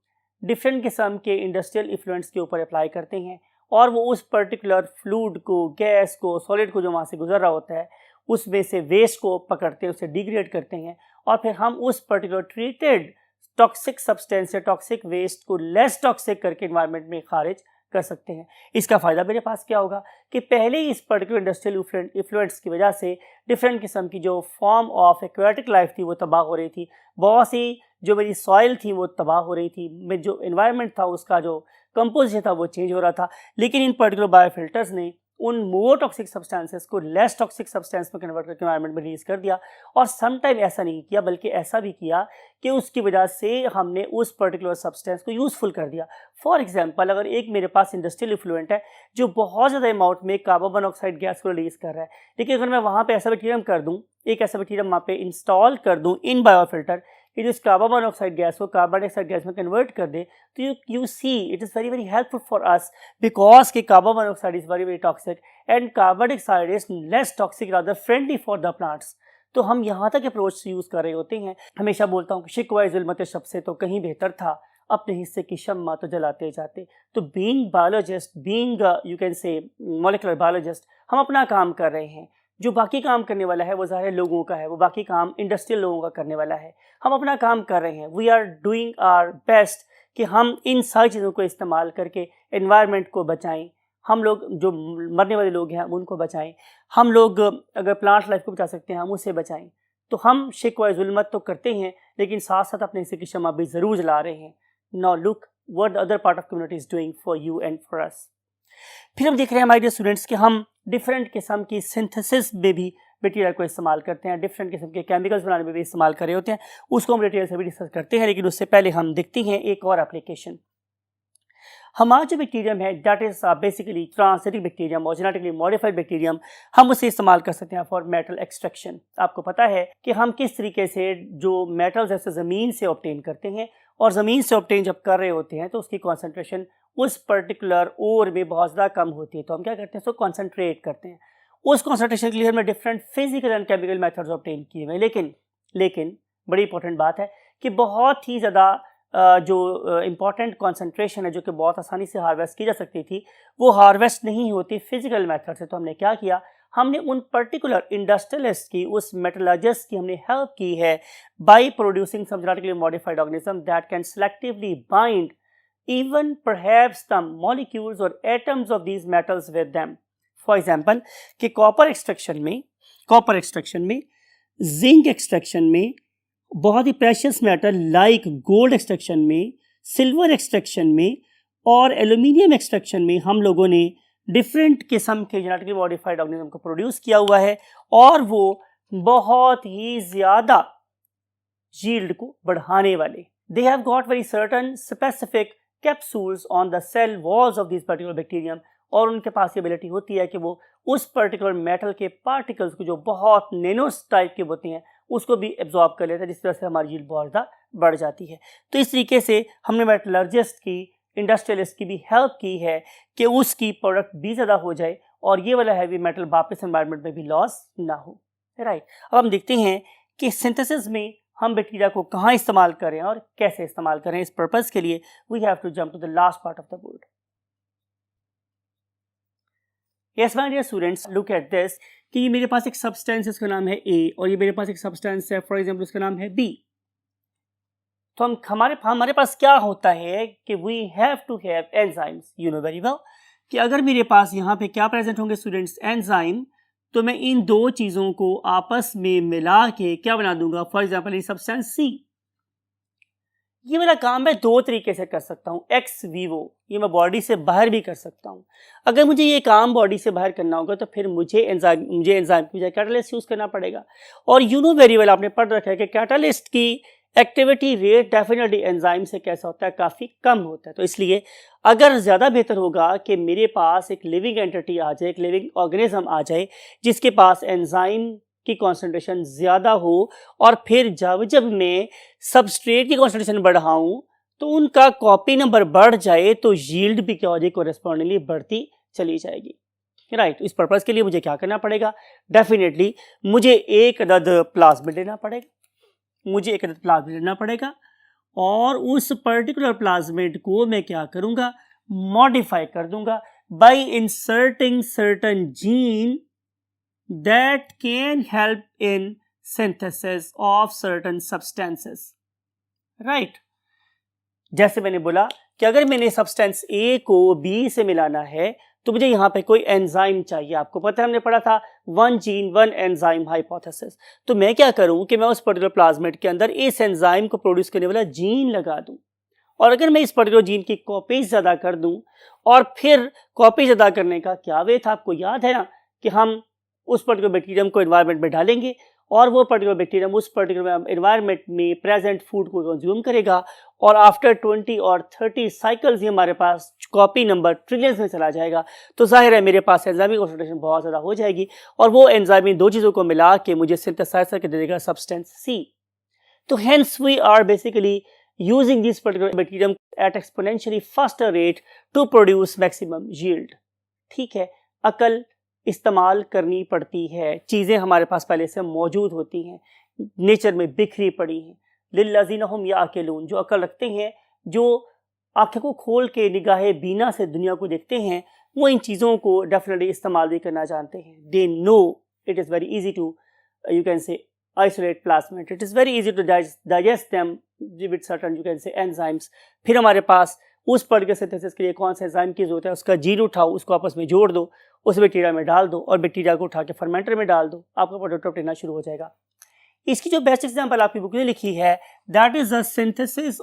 डिफरेंट किस्म के इंडस्ट्रियल इफ्लुएंट्स के ऊपर अप्लाई करते हैं और वो उस पर्टिकुलर फ्लूइड को, गैस को, सॉलिड को जो वहाँ से गुजर रहा होता है उसमें से वेस्ट को पकड़ते हैं, उसे डिग्रेड करते हैं और फिर हम उस पर्टिकुलर ट्रीटेड टॉक्सिक सब्सटेंस या टॉक्सिक वेस्ट को लेस टॉक्सिक करके एनवायरनमेंट में खारिज कर सकते हैं। इसका फ़ायदा मेरे पास क्या होगा कि पहले ही इस पर्टिकुलर इंडस्ट्रियल इफ्लुएंस की वजह से डिफरेंट किस्म की जो फॉर्म ऑफ एक्वेटिक लाइफ थी वो तबाह हो रही थी, बहुत सी जो मेरी सॉइल थी वो तबाह हो रही थी, मेरा जो एनवायरनमेंट था उसका जो कंपोजिशन था वो चेंज हो रहा था। लेकिन इन पर्टिकुलर बायोफिल्टर्स ने उन मोर टॉक्सिक सब्सटेंसेस को लेस टॉक्सिक सब्सटेंस में कन्वर्ट करके एनवायरनमेंट में रिलीज कर दिया। और सम टाइम ऐसा नहीं किया बल्कि ऐसा भी किया कि उसकी वजह से हमने उस पर्टिकुलर सब्सटेंस को यूज़फुल कर दिया। फॉर एग्जांपल, अगर एक मेरे पास इंडस्ट्रियल इफ्लुएंट है जो बहुत ज़्यादा अमाउंट में कार्बन मोनोऑक्साइड गैस को रिलीज कर रहा है, लेकिन अगर मैं वहाँ पे ऐसा बैक्टीरियम कर दूँ, एक ऐसा बैक्टीरियम वहाँ पे इंस्टॉल कर दूँ इन बायोफिल्टर कि जो इस कार्बन मोनोऑक्साइड गैस को कार्बन डाइऑक्साइड गैस में कन्वर्ट कर दे, तो you see it is very very helpful for us because कि carbon monoxide is very very toxic and carbon dioxide is less toxic rather friendly for the plants. तो हम यहाँ तक approach use कर रहे होते हैं। हमेशा बोलता हूँ कि शिकवा जुल्मत शब से तो कहीं बेहतर था, अपने हिस्से की शम्मा तो जलाते जाते। तो being biologist, being you can से मॉलिक्यूलर बायोलॉजिस्ट, हम अपना काम कर रहे हैं। जो बाकी काम करने वाला है वो ज़ाहिर लोगों का है, वो बाकी काम इंडस्ट्रियल लोगों का करने वाला है। हम अपना काम कर रहे हैं, we are doing our best कि हम इन सारी चीज़ों को इस्तेमाल करके एनवायरनमेंट को बचाएं। हम लोग जो मरने वाले लोग हैं उनको बचाएं, हम लोग अगर प्लांट लाइफ को बचा सकते हैं हम उसे बचाएं। तो हम शिकवा जुल्मत तो करते हैं लेकिन साथ साथ अपने हिस्से की शम्मा भी ज़रूर जला रहे हैं। Now look what the other part of community is doing for you and for us. फिर हम देख रहे हैं हमारे डियर स्टूडेंट्स कि हम डिफरेंट किस्म की सिंथेसिस में भी बैक्टीरिया को इस्तेमाल करते हैं, डिफरेंट किस्म के केमिकल्स बनाने में भी इस्तेमाल कर रहे होते हैं। उसको हम डिटेल से भी डिस्कस करते हैं, लेकिन उससे पहले हम देखते हैं एक और एप्लीकेशन। हमारा जो बैक्टीरियम है that is basically transgenic bacterium और जेनेटिकली मॉडिफाइड बैक्टीरियम, हम उसे इस्तेमाल कर सकते हैं फॉर मेटल एक्सट्रैक्शन। आपको पता है कि हम किस तरीके से जो मेटल्स ऐसे ज़मीन से ऑब्टेन करते हैं, और ज़मीन से ऑब्टेन जब कर रहे होते हैं तो उसकी कॉन्सेंट्रेशन उस पर्टिकुलर ओर में बहुत ज़्यादा कम होती है। तो हम क्या करते हैं, उसको कॉन्सेंट्रेट करते हैं। उस कॉन्सेंट्रेशन के लिए हमने different physical and chemical methods obtain किए हुए। लेकिन बड़ी इंपॉर्टेंट बात है कि बहुत ही ज़्यादा जो इम्पॉर्टेंट कॉन्सेंट्रेशन है जो कि बहुत आसानी से हार्वेस्ट की जा सकती थी, वो हार्वेस्ट नहीं होती फिजिकल मेथड से। तो हमने क्या किया, हमने उन पर्टिकुलर इंडस्ट्रियलिस्ट की, उस मेटलर्जिस्ट की हमने हेल्प की है by producing some genetically modified organism that can selectively bind even perhaps the molecules or atoms of these metals with them. For example, कि कॉपर एक्सट्रैक्शन में, जिंक एक्सट्रैक्शन में, बहुत ही precious metal like gold extraction में, silver extraction में और aluminium extraction में हम लोगों ने डिफरेंट किस्म के जेनेटिकली मॉडिफाइड ऑर्गेनिज्म को प्रोड्यूस किया हुआ है, और वो बहुत ही ज़्यादा यील्ड को बढ़ाने वाले। They have got very certain specific capsules on the cell walls of this particular bacterium, और उनके पास ये एबिलिटी होती है कि वो उस पर्टिकुलर मेटल के पार्टिकल्स को जो बहुत नैनो टाइप के होते हैं उसको भी एब्जॉर्ब कर लेता है, जिस तरह से हमारी यील्ड बहुत ज़्यादा बढ़ जाती है। तो इस तरीके से हमने मेटलर्जिस्ट की, इंडस्ट्रियलिस्ट की भी हेल्प की है कि उसकी प्रोडक्ट भी ज़्यादा हो जाए और ये वाला हैवी मेटल वापस एनवायरनमेंट में भी लॉस ना हो। राइट, अब हम देखते हैं कि सिंथेसिस में हम बैक्टीरिया को कहाँ इस्तेमाल करें और कैसे इस्तेमाल करें। इस पर्पस के लिए we have to jump to the last part of the board. Yes my dear students, look at this कि ये मेरे पास एक सब्सटेंस है, उसका नाम है ए, और ये मेरे पास एक सब्सटेंस है फॉर एग्जांपल उसका नाम है बी। तो हमारे पास क्या होता है कि we have to have enzymes. You know very well कि अगर मेरे पास यहाँ पे क्या प्रेजेंट होंगे स्टूडेंट्स, एंजाइम, तो मैं इन दो चीज़ों को आपस में मिला के क्या बना दूंगा, फॉर एग्जाम्पल ये सब्सटेंस सी। ये मेरा काम मैं दो तरीके से कर सकता हूँ, एक्स वीवो, ये मैं बॉडी से बाहर भी कर सकता हूँ। अगर मुझे ये काम बॉडी से बाहर करना होगा तो फिर मुझे एंजाइम की बजाय कैटालिस्ट यूज़ करना पड़ेगा। और यू नो वेरी वेल, आपने पढ़ रखा है कि कैटालिस्ट की एक्टिविटी रेट डेफिनेटली एंजाइम से कैसा होता है, काफ़ी कम होता है। तो इसलिए अगर ज़्यादा बेहतर होगा कि मेरे पास एक लिविंग एंटिटी आ जाए, एक लिविंग ऑर्गेनिज्म आ जाए जिसके पास एंजाइम की कॉन्सेंट्रेशन ज़्यादा हो, और फिर जब मैं सबस्ट्रेट की कॉन्सेंट्रेशन बढ़ाऊँ तो उनका कॉपी नंबर बढ़ जाए तो यील्ड भी क्या हो जाए, कोरेस्पॉन्डिंगली बढ़ती चली जाएगी। राइट, इस पर्पज़ के लिए मुझे क्या करना पड़ेगा, डेफिनेटली मुझे एक अदद प्लाज्मिड लेना पड़ेगा, और उस पर्टिकुलर प्लाज्मिड को मैं क्या करूंगा, मॉडिफाई कर दूंगा bye inserting certain gene that can help in synthesis of certain substances, right? जैसे मैंने बोला कि अगर मैंने सब्सटेंस ए को बी से मिलाना है तो मुझे यहाँ पे कोई एंजाइम चाहिए। आपको पता है हमने पढ़ा था 1 जीन 1 एंजाइम हाइपोथेसिस। तो मैं क्या करूँ कि मैं उस पर्टिकुलर प्लाज्मिड के अंदर इस एंजाइम को प्रोड्यूस करने वाला जीन लगा दूँ, और अगर मैं इस पर्टिकुलर जीन की कॉपीज ज़्यादा कर दूँ, और फिर कॉपी ज़्यादा करने का क्या वे था, आपको याद है ना कि हम उस पर्टिकुलर बैक्टीरियम को एनवायरनमेंट में डालेंगे और वो पर्टिकुलर बैक्टीरियम उस पर्टिकुलर एनवायरनमेंट में प्रेजेंट फूड को कंज्यूम करेगा, और आफ्टर 20 और 30 साइकिल्स ही हमारे पास कॉपी नंबर ट्रिलियंस में चला जाएगा। तो जाहिर है मेरे पास एंजाइमिक कॉन्सेंट्रेशन बहुत ज़्यादा हो जाएगी, और वो एंजाइम इन दो चीज़ों को मिला के मुझे सिंथेसाइज करके दे देगा सब्सटेंस सी। तो hence we are basically using this particular bacterium at exponentially faster rate to produce maximum yield। ठीक है, अकल इस्तेमाल करनी पड़ती है, चीज़ें हमारे पास पहले से मौजूद होती हैं, नेचर में बिखरी पड़ी हैं। लिल्लज़ीना हुम याकिलून, जो अकल रखते हैं, जो आंखें को खोल के निगाहे बीना से दुनिया को देखते हैं, वो इन चीज़ों को डेफिनेटली इस्तेमाल भी करना जानते हैं। They know it is very easy to you can say isolate plasmid, it is very easy to digest them with certain you can say enzymes। फिर हमारे पास उस पर्टिकुलर सिंथेसिस के लिए कौन सा एंजाइम की जरूरत है, उसका जीन उठाओ, उसको आपस में जोड़ दो, उस बैक्टीरिया में डाल दो और बैक्टीरिया को उठा के फर्मेंटर में डाल दो, आपका प्रोडक्ट बनना शुरू हो जाएगा। इसकी जो बेस्ट एग्जांपल आपकी बुक में लिखी है that is the synthesis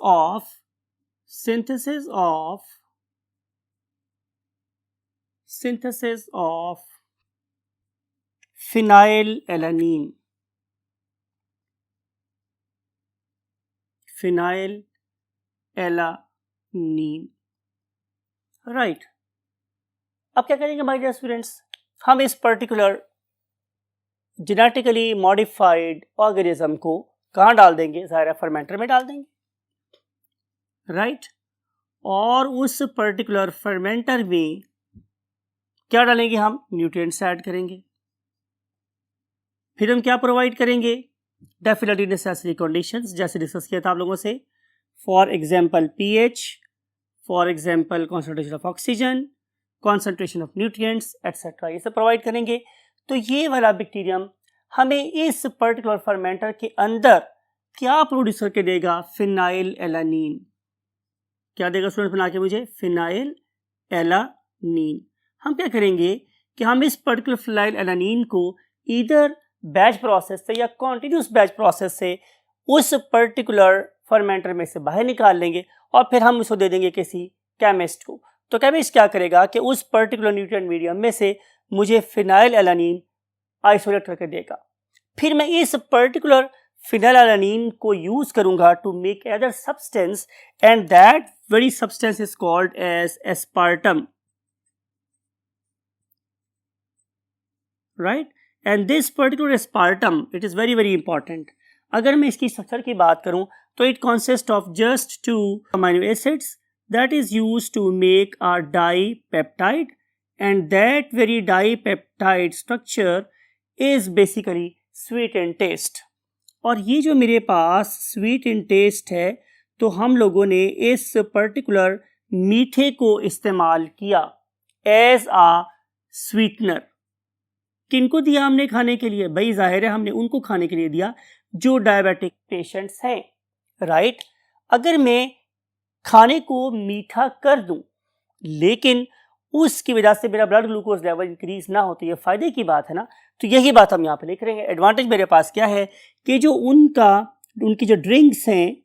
of phenylalanine. Phenylalanine, right. अब क्या करेंगे माय डियर स्टूडेंट्स, हम इस पर्टिकुलर जेनेटिकली मॉडिफाइड ऑर्गेनिज्म को कहाँ डाल देंगे, ज़ाहिर है फर्मेंटर में डाल देंगे, राइट। और उस पर्टिकुलर फर्मेंटर में क्या डालेंगे, हम न्यूट्रिएंट्स ऐड करेंगे। फिर हम क्या प्रोवाइड करेंगे, डेफिनेटली नेसेसरी कंडीशंस, जैसे डिस्कस किया था आप लोगों से, for example pH, for example concentration of oxygen, concentration of nutrients etcetera, ये सब प्रोवाइड करेंगे। तो ये वाला बैक्टीरियम हमें इस पर्टिकुलर फर्मेंटर के अंदर क्या प्रोड्यूस करके देगा, फिनाइलएलानीन। क्या देगा स्टूडेंट बना के मुझे, फिनाइलएलानीन। हम क्या करेंगे कि हम इस पर्टिकुलर फिनाइलएलानीन को इधर बैच प्रोसेस से या कॉन्टिन्यूस बैच प्रोसेस से उस पर्टिकुलर फर्मेंटर में से बाहर निकाल लेंगे, और फिर हम उसको दे देंगे किसी केमिस्ट को। तो केमिस्ट क्या करेगा कि उस पर्टिकुलर न्यूट्रिएंट मीडियम में से मुझे फिनाइलएलानीन आइसोलेट करके देगा। फिर मैं इस पर्टिकुलर फिनाइलएलानीन को यूज करूंगा to make other substance, and that very substance is called as aspartame, right. And this particular aspartame, it is very very important। अगर मैं इसकी स्ट्रक्चर की बात करूं तो it consists of just 2 amino acids that is used to make a dipeptide, and that very dipeptide structure is basically sweet in taste। और ये जो मेरे पास sweet in taste है, तो हम लोगों ने इस पर्टिकुलर मीठे को इस्तेमाल किया as a sweetener। किनको दिया हमने खाने के लिए, भाई जाहिर है हमने उनको खाने के लिए दिया जो डायबिटिक पेशेंट्स हैं, राइट। अगर मैं खाने को मीठा कर दूं लेकिन उसकी वजह से मेरा ब्लड ग्लूकोज लेवल इंक्रीज ना हो, तो ये फायदे की बात है ना। तो यही बात हम यहाँ पे लिख रहे हैं। एडवांटेज मेरे पास क्या है कि जो उनकी जो ड्रिंक्स हैं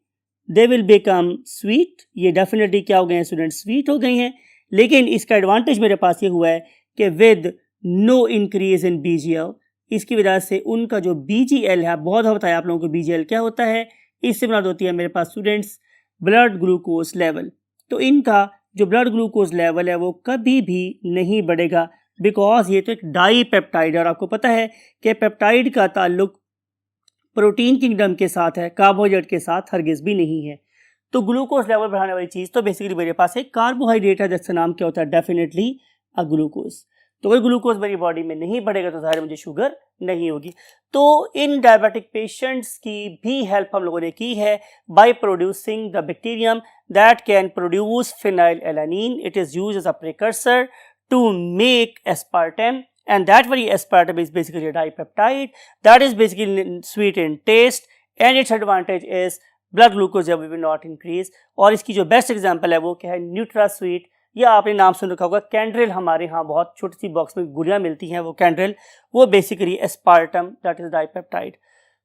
दे विल बिकम स्वीट। ये डेफिनेटली क्या हो गए हैं स्टूडेंट, स्वीट हो गई हैं। लेकिन इसका एडवांटेज मेरे पास ये हुआ है कि with no increase in BGL, इसकी वजह से उनका जो बीजीएल है, बहुत बताया आप लोगों को बीजीएल क्या होता है, इससे मुराद होती है मेरे पास स्टूडेंट्स ब्लड ग्लूकोज लेवल। तो इनका जो ब्लड ग्लूकोज लेवल है वो कभी भी नहीं बढ़ेगा, बिकॉज ये तो एक डाई पेप्टाइड है, और आपको पता है कि पेप्टाइड का ताल्लुक प्रोटीन किंगडम के साथ है, कार्बोहाइड्रेट के साथ हरगिज भी नहीं है। तो ग्लूकोज लेवल बढ़ाने वाली चीज़ तो बेसिकली मेरे पास एक कार्बोहाइड्रेट है जिसका नाम क्या होता है, डेफिनेटली अ ग्लूकोज। तो वही ग्लूकोज मेरी बॉडी में नहीं बढ़ेगा तो ज़ाहिर मुझे शुगर नहीं होगी। तो इन डायबिटिक पेशेंट्स की भी हेल्प हम लोगों ने की है by producing the bacterium that can produce phenylalanine. It is used as a precursor to make aspartame and that very aspartame is basically a dipeptide that is basically sweet in taste and its advantage is blood glucose level will not increase. और इसकी जो best example है वो क्या है, Nutra sweet, या आपने नाम सुन रखा होगा कैंड्रिल, हमारे यहाँ बहुत छोटी सी बॉक्स में गोलियाँ मिलती हैं वो कैंड्रिल, वो basically aspartame that is dipeptide.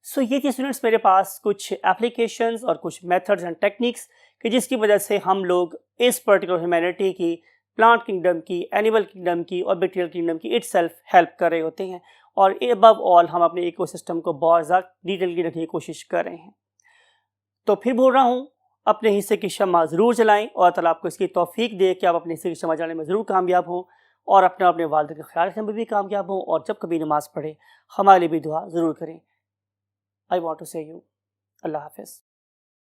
So ये थी स्टूडेंट्स मेरे पास कुछ एप्लीकेशंस और कुछ मेथड्स एंड टेक्निक्स कि जिसकी वजह से हम लोग इस पर्टिकुलर ह्यूमैनिटी की, प्लांट किंगडम की, एनिमल किंगडम की और बैक्टीरियल किंगडम की इटसेल्फ हेल्प कर रहे होते हैं और अबव ऑल हम अपने इकोसिस्टम को बहुत ज़्यादा डिटेल की रखने की कोशिश कर रहे हैं। तो फिर बोल रहा हूँ, अपने हिस्से की शम्मा ज़रूर जलाएं और ताला आपको इसकी तौफीक दे कि आप अपने हिस्से की शम्मा जलाने में ज़रूर कामयाब हों और अपने वालिदैन का ख्याल रखने में भी कामयाब हों और जब कभी नमाज़ पढ़े हमारे लिए भी दुआ ज़रूर करें। आई वॉन्ट टू से यू अल्लाह हाफ़िज़।